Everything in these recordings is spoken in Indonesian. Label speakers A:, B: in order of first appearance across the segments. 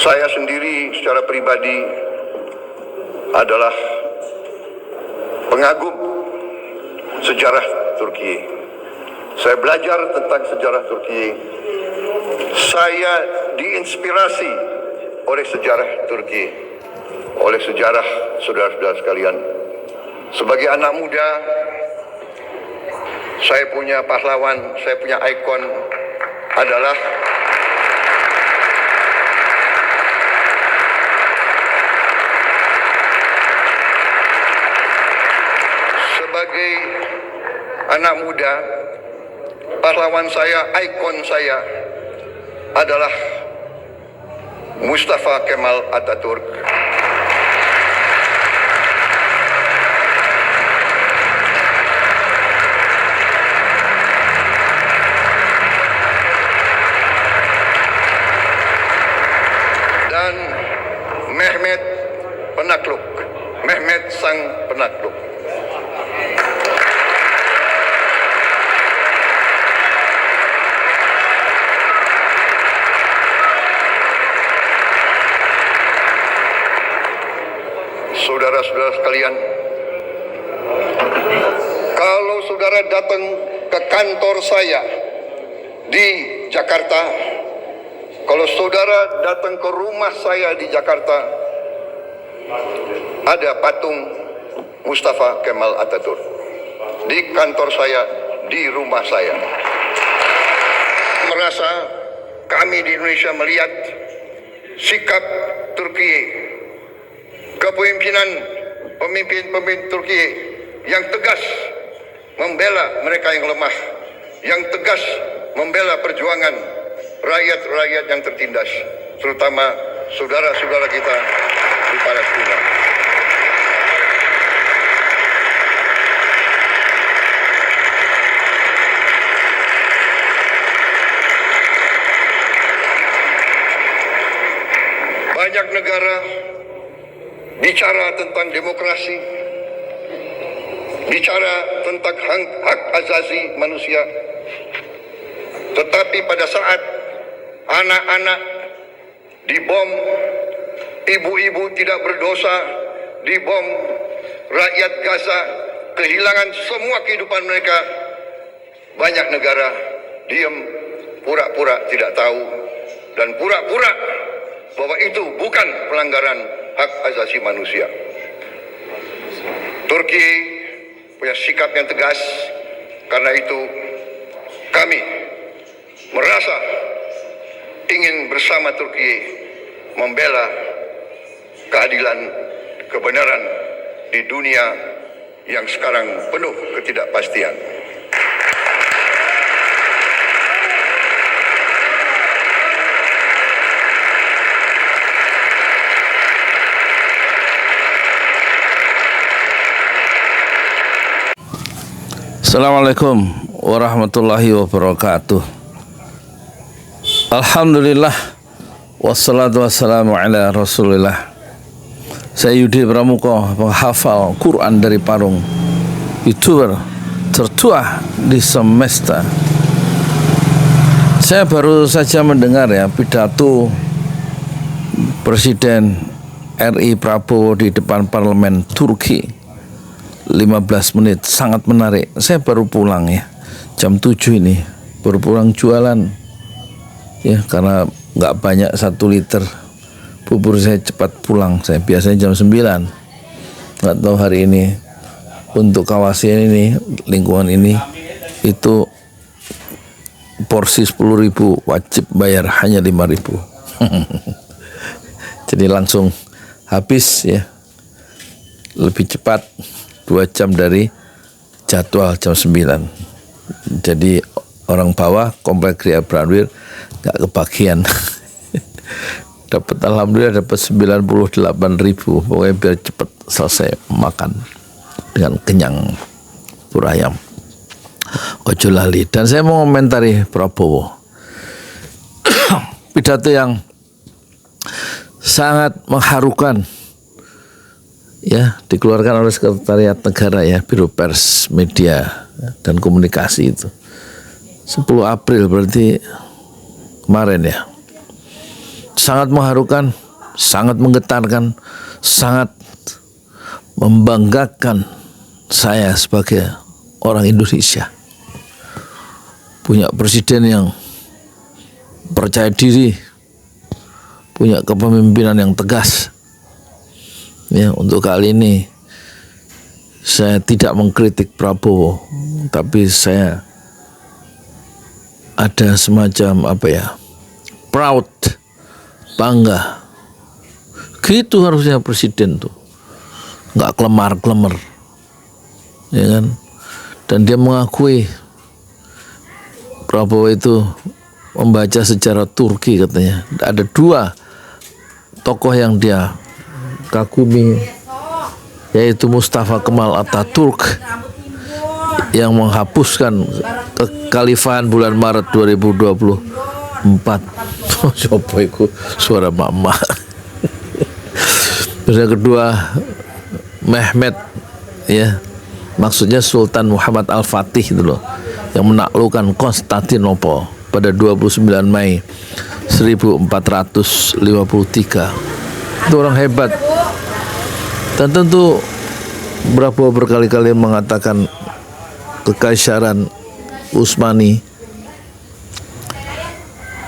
A: Saya sendiri secara pribadi adalah pengagum sejarah Turki. Saya belajar tentang sejarah Turki. Saya diinspirasi oleh sejarah Turki, oleh sejarah saudara-saudara sekalian. Sebagai anak muda, saya punya pahlawan, saya punya ikon adalah sebagai anak muda, pahlawan saya, ikon saya adalah Mustafa Kemal Atatürk. Dan Mehmet Penakluk, Mehmet Sang Penakluk. Saudara-saudara sekalian, kalau saudara datang ke kantor saya di Jakarta, kalau saudara datang ke rumah saya di Jakarta, ada patung Mustafa Kemal Atatürk. Di kantor saya, di rumah saya. Merasa kami di Indonesia melihat sikap Turki, kepemimpinan pemimpin Turki yang tegas membela mereka yang lemah, yang tegas membela perjuangan rakyat-rakyat yang tertindas, terutama saudara-saudara kita di Palestina. Banyak negara bicara tentang demokrasi, bicara tentang hak asasi manusia, tetapi pada saat anak-anak dibom, ibu-ibu tidak berdosa dibom, rakyat Gaza kehilangan semua kehidupan mereka, banyak negara diam, pura-pura tidak tahu, dan pura-pura bahwa itu bukan pelanggaran hak asasi manusia. Turki punya sikap yang tegas, karena itu kami merasa ingin bersama Turki membela keadilan, kebenaran di dunia yang sekarang penuh ketidakpastian.
B: Assalamualaikum warahmatullahi wabarakatuh. Alhamdulillah, wassalatu wassalamu ala rasulillah. Saya Yudi Pramuko, penghafal Quran dari Parung, YouTuber tertua di semesta. Saya baru saja mendengar pidato Presiden RI Prabowo di depan parlemen Turki. 15 menit, sangat menarik. Saya baru pulang jam 7 ini, baru pulang jualan karena nggak banyak 1 liter bubur, saya cepat pulang. Saya biasanya jam 9, nggak tahu hari ini untuk kawasan ini, lingkungan ini, itu porsi 10.000 wajib bayar hanya 5.000. Jadi langsung habis lebih cepat, 2 jam dari jadwal jam 9. Jadi orang bawah komplek Gria Branwir nggak kebagian. Alhamdulillah dapat 98.000. Pokoknya biar cepat selesai makan dengan kenyang pur ayam. Ojo lali. Dan saya mau komentari Prabowo. Pidato yang sangat mengharukan dikeluarkan oleh Sekretariat Negara Biro Pers, Media dan Komunikasi itu 10 April berarti kemarin sangat mengharukan, sangat menggetarkan, sangat membanggakan saya sebagai orang Indonesia. Punya presiden yang percaya diri, punya kepemimpinan yang tegas. Ya, untuk kali ini saya tidak mengkritik Prabowo, tapi saya ada semacam proud, bangga. Gitu harusnya presiden tuh, nggak kelemar-kelemar, ya kan? Dan dia mengakui Prabowo itu membaca sejarah Turki katanya. Ada 2 tokoh yang dia kagumi, yaitu Mustafa Kemal Atatürk yang menghapuskan kekhalifahan bulan Maret 2024. Coba itu suara mama. Terus yang kedua Mehmet, ya, maksudnya Sultan Muhammad Al-Fatih itu loh, yang menaklukkan Konstantinopel pada 29 Mei 1453. Itu orang hebat. Dan tentu Prabowo berkali-kali mengatakan Kekaisaran Utsmani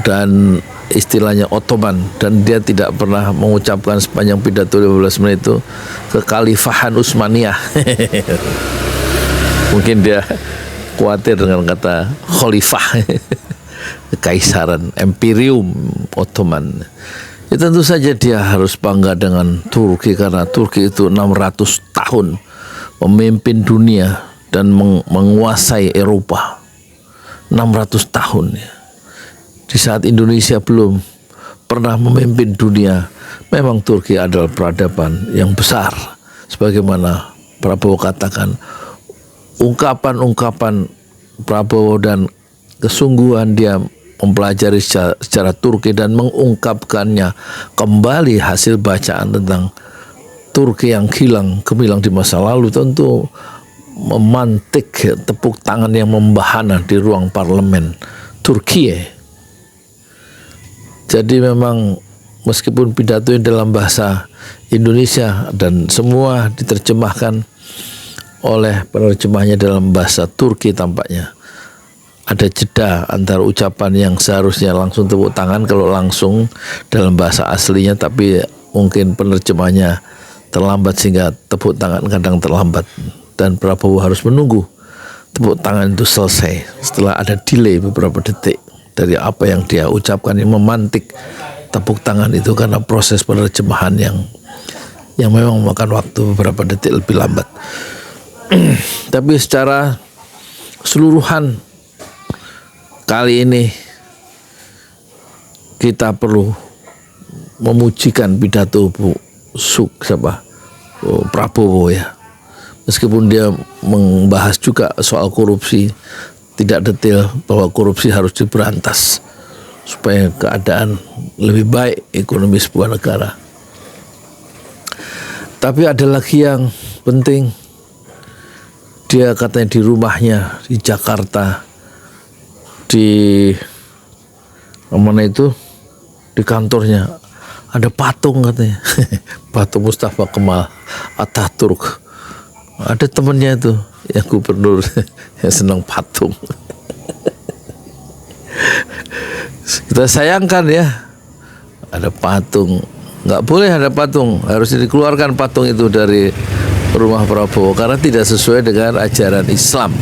B: dan istilahnya Ottoman, dan dia tidak pernah mengucapkan sepanjang pidato 15 menit itu kekhalifahan Utsmaniyah. Mungkin dia khawatir dengan kata khalifah, kekaisaran, imperium Ottoman. Ya, tentu saja dia harus bangga dengan Turki, karena Turki itu 600 tahun memimpin dunia dan menguasai Eropa. 600 tahun ya. Di saat Indonesia belum pernah memimpin dunia, memang Turki adalah peradaban yang besar. Sebagaimana Prabowo katakan, ungkapan-ungkapan Prabowo dan kesungguhan dia mempelajari secara Turki dan mengungkapkannya kembali hasil bacaan tentang Turki yang gemilang di masa lalu, tentu memantik tepuk tangan yang membahana di ruang parlemen Turki. Jadi memang meskipun pidato dalam bahasa Indonesia dan semua diterjemahkan oleh penerjemahnya dalam bahasa Turki, tampaknya ada jeda antara ucapan yang seharusnya langsung tepuk tangan kalau langsung dalam bahasa aslinya, tapi mungkin penerjemahnya terlambat sehingga tepuk tangan kadang terlambat, dan Prabowo harus menunggu tepuk tangan itu selesai setelah ada delay beberapa detik dari apa yang dia ucapkan, yang memantik tepuk tangan itu karena proses penerjemahan yang memang memakan waktu beberapa detik lebih lambat. Tapi secara keseluruhan kali ini kita perlu memujikan pidato Prabowo ya. Meskipun dia membahas juga soal korupsi, tidak detail bahwa korupsi harus diberantas supaya keadaan lebih baik ekonomi sebuah negara. Tapi ada lagi yang penting, dia katanya di rumahnya di Jakarta, di mana itu, di kantornya ada patung katanya. Patung Mustafa Kemal Atatürk. Ada temannya itu yang gubernur yang senang patung. Kita sayangkan ya, ada patung. Nggak boleh ada patung, harus dikeluarkan patung itu dari rumah Prabowo karena tidak sesuai dengan ajaran Islam.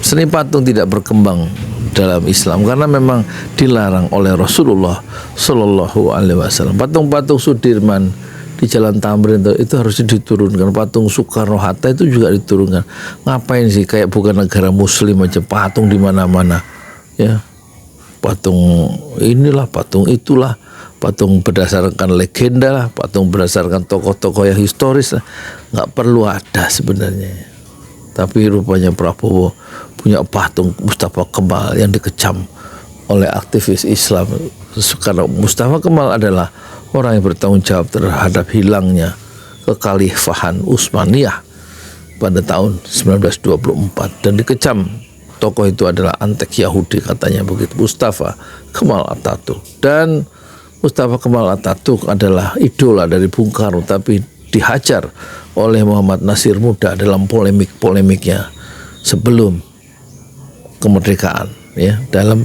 B: Seni patung tidak berkembang dalam Islam karena memang dilarang oleh Rasulullah Shallallahu Alaihi Wasallam. Patung-patung Sudirman di Jalan Tamrin itu harus diturunkan, patung Soekarno Hatta itu juga diturunkan. Ngapain sih, kayak bukan negara Muslim aja patung di mana-mana ya, patung inilah, patung itulah, patung berdasarkan legenda lah, patung berdasarkan tokoh-tokoh yang historis lah. Nggak perlu ada sebenarnya. Tapi rupanya Prabowo punya patung Mustafa Kemal yang dikecam oleh aktivis Islam, karena Mustafa Kemal adalah orang yang bertanggung jawab terhadap hilangnya kekhalifahan Utsmaniyah pada tahun 1924, dan dikecam. Tokoh itu adalah antek Yahudi katanya begitu, Mustafa Kemal Atatürk. Dan Mustafa Kemal Atatürk adalah idola dari Bung Karno, tapi dihajar oleh Muhammad Nasir Muda dalam polemik-polemiknya sebelum kemerdekaan, ya, dalam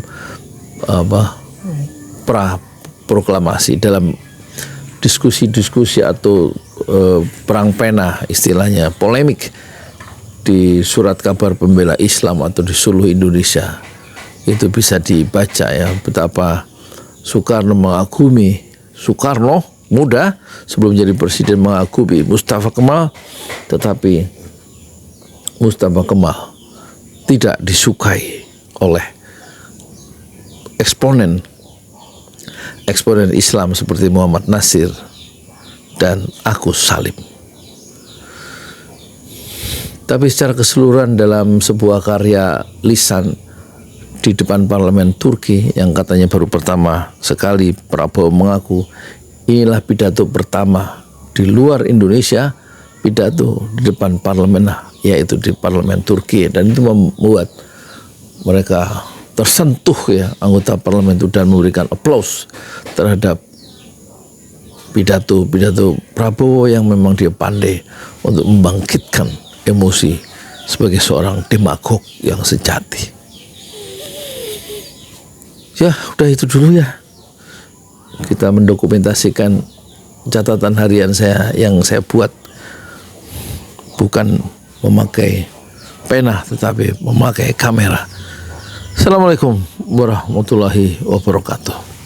B: proklamasi, dalam diskusi-diskusi atau perang pena istilahnya, polemik di surat kabar pembela Islam atau di seluruh Indonesia. Itu bisa dibaca, ya, betapa Soekarno muda sebelum jadi presiden mengagumi Mustafa Kemal, tetapi Mustafa Kemal tidak disukai oleh eksponen Islam seperti Muhammad Nasir dan Agus Salim. Tapi secara keseluruhan dalam sebuah karya lisan di depan parlemen Turki yang katanya baru pertama sekali Prabowo mengaku inilah pidato pertama di luar Indonesia, pidato di depan parlemen, yaitu di parlemen Turki, dan itu membuat mereka tersentuh, ya, anggota parlemen itu, dan memberikan aplaus terhadap pidato Prabowo yang memang dia pandai untuk membangkitkan emosi sebagai seorang demagog yang sejati. Ya, udah itu dulu, ya. Kita mendokumentasikan catatan harian saya yang saya buat, bukan memakai pena tetapi memakai kamera. Assalamualaikum warahmatullahi wabarakatuh.